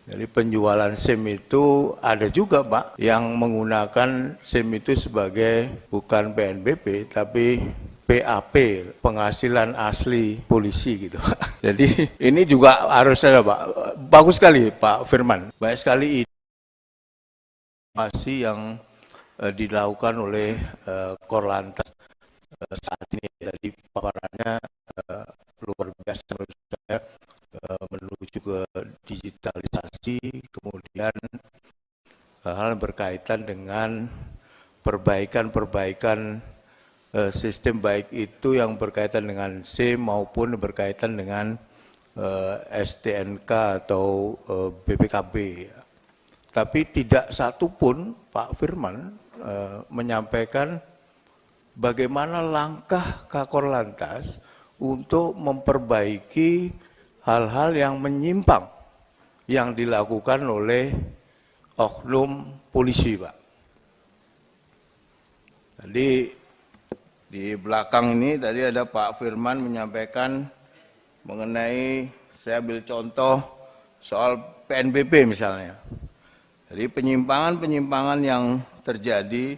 Jadi penjualan SIM itu ada juga Pak yang menggunakan SIM itu sebagai bukan PNBP tapi PAP, penghasilan asli polisi gitu. Jadi ini juga harus ada Pak. Bagus sekali Pak Firman. Banyak sekali informasi yang dilakukan oleh Korlantas saat ini. Jadi paparannya luar biasa menurut saya. Menuju ke digitalisasi, kemudian hal berkaitan dengan perbaikan sistem baik itu yang berkaitan dengan SIM maupun berkaitan dengan STNK atau BPKB. Tapi tidak satupun Pak Firman menyampaikan bagaimana langkah Kakor Lantas untuk memperbaiki hal-hal yang menyimpang yang dilakukan oleh oknum polisi, Pak. Tadi di belakang ini tadi ada Pak Firman menyampaikan mengenai, saya ambil contoh soal PNBP misalnya. Jadi penyimpangan-penyimpangan yang terjadi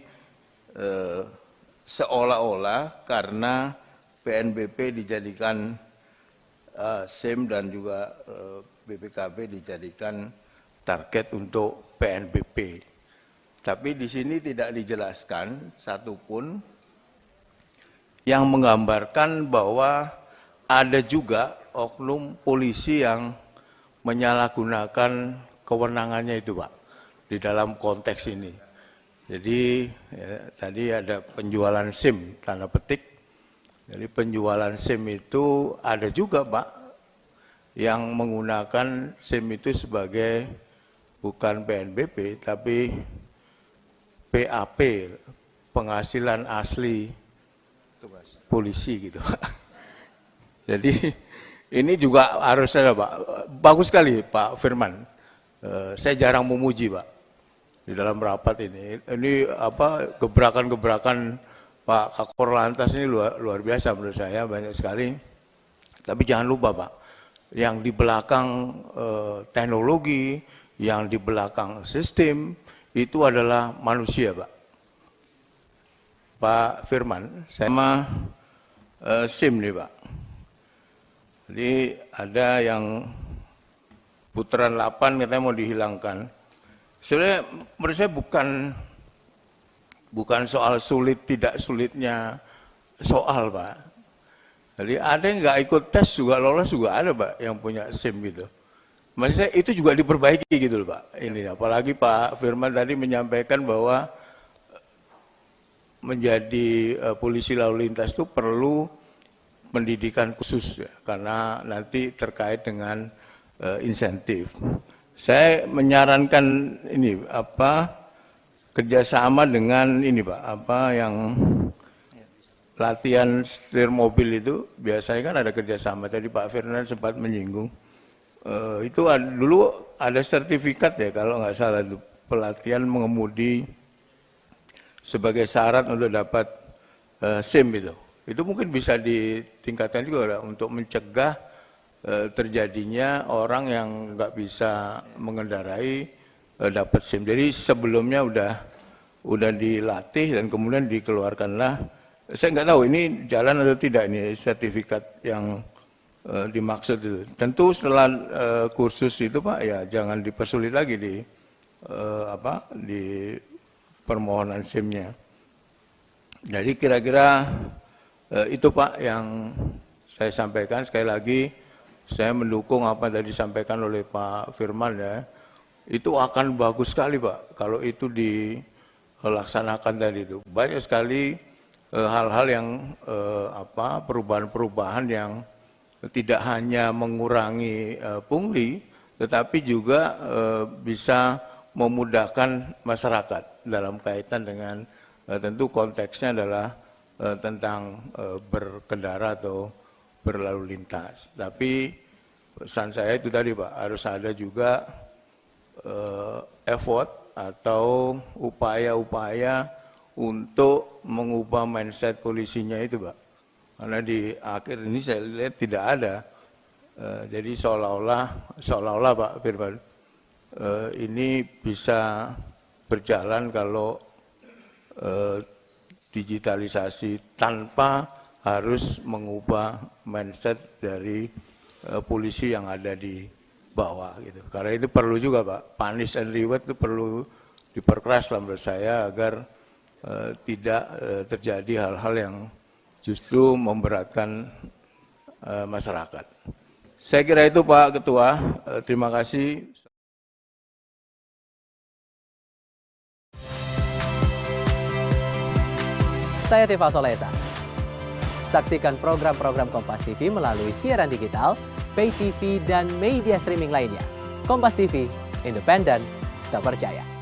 seolah-olah karena PNBP dijadikan SIM dan juga BPKB dijadikan target untuk PNBP. Tapi di sini tidak dijelaskan satupun yang menggambarkan bahwa ada juga oknum polisi yang menyalahgunakan kewenangannya itu Pak, di dalam konteks ini. Jadi tadi ada penjualan SIM, tanda petik. Jadi penjualan SIM itu ada juga Pak, yang menggunakan SIM itu sebagai bukan PNBP, tapi PAP, penghasilan asli polisi gitu. Jadi ini juga harus ada Pak. Bagus sekali Pak Firman. Saya jarang memuji Pak di dalam rapat ini. Ini apa gebrakan-gebrakan Pak Kakor Lantas ini luar biasa menurut saya, banyak sekali. Tapi jangan lupa Pak, yang di belakang teknologi, yang di belakang sistem itu adalah manusia Pak. Pak Firman, saya sama SIM nih Pak. Jadi ada yang putaran 8 katanya mau dihilangkan. Sebenarnya menurut saya bukan soal sulit tidak sulitnya soal Pak. Jadi ada yang nggak ikut tes juga lolos juga ada Pak yang punya SIM gitu. Maksudnya itu juga diperbaiki gitu loh Pak. Ini apalagi Pak Firman tadi menyampaikan bahwa menjadi polisi lalu lintas itu perlu pendidikan khusus ya, karena nanti terkait dengan insentif. Saya menyarankan ini apa kerjasama dengan ini Pak, apa yang latihan setir mobil itu biasanya kan ada kerjasama. Tadi Pak Firman sempat menyinggung itu dulu ada sertifikat ya kalau nggak salah itu pelatihan mengemudi sebagai syarat untuk dapat SIM itu. Itu mungkin bisa ditingkatkan juga untuk mencegah terjadinya orang yang nggak bisa mengendarai dapat SIM. Jadi sebelumnya udah dilatih dan kemudian dikeluarkanlah. Saya nggak tahu ini jalan atau tidak ini sertifikat yang dimaksud itu. Tentu setelah kursus itu Pak ya jangan dipersulit lagi di permohonan SIM-nya. Jadi kira-kira itu Pak yang saya sampaikan. Sekali lagi saya mendukung apa yang tadi disampaikan oleh Pak Firman ya. Itu akan bagus sekali Pak kalau itu dilaksanakan tadi itu. Banyak sekali hal-hal yang perubahan-perubahan yang tidak hanya mengurangi pungli, tetapi juga bisa memudahkan masyarakat dalam kaitan dengan tentu konteksnya adalah tentang berkendara atau berlalu lintas. Tapi pesan saya itu tadi Pak, harus ada juga effort atau upaya-upaya untuk mengubah mindset polisinya itu Pak. Karena di akhir ini saya lihat tidak ada. Jadi seolah-olah Pak Firman, ini bisa berjalan kalau digitalisasi tanpa harus mengubah mindset dari polisi yang ada di bawah gitu. Karena itu perlu juga Pak, punish and reward itu perlu diperkeras lah menurut saya agar tidak terjadi hal-hal yang justru memberatkan masyarakat. Saya kira itu Pak Ketua, terima kasih. Saya Tifa Solesa. Saksikan program-program Kompas TV melalui siaran digital, pay TV, dan media streaming lainnya. Kompas TV, independen, terpercaya.